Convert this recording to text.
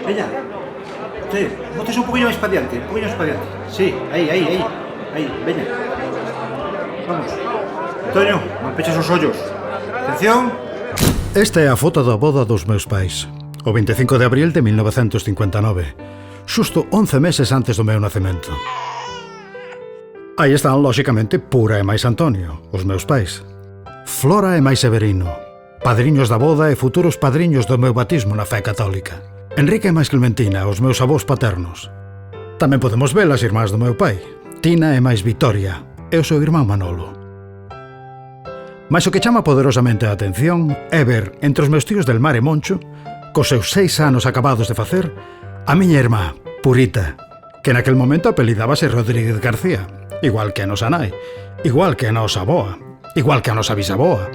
Veña. Sí, botes un poquinho máis para diante, un poquinho máis para diante. Sí, aí, veña. Vamos. Antonio, non pechas os ollos. Atención. Esta é a foto da boda dos meus pais, o 25 de abril de 1959, xusto 11 meses antes do meu nacemento. Aí están, lóxicamente, Pura e máis Antonio, os meus pais. Flora e máis Severino, padriños da boda e futuros padriños do meu batismo na fe católica. Enrique e máis Clementina, os meus avós paternos. Tamén podemos ver as irmás do meu pai, Tina e máis Vitoria, e o seu irmán Manolo. Mais o que chama poderosamente a atención é ver entre os meus tíos del Mar e Moncho, cos seus 6 anos acabados de facer, a miña irmá, Purita, que naquel momento apelidábase Rodríguez García, igual que a nosa nai, igual que a nosa aboa, igual que a nosa bisaboa.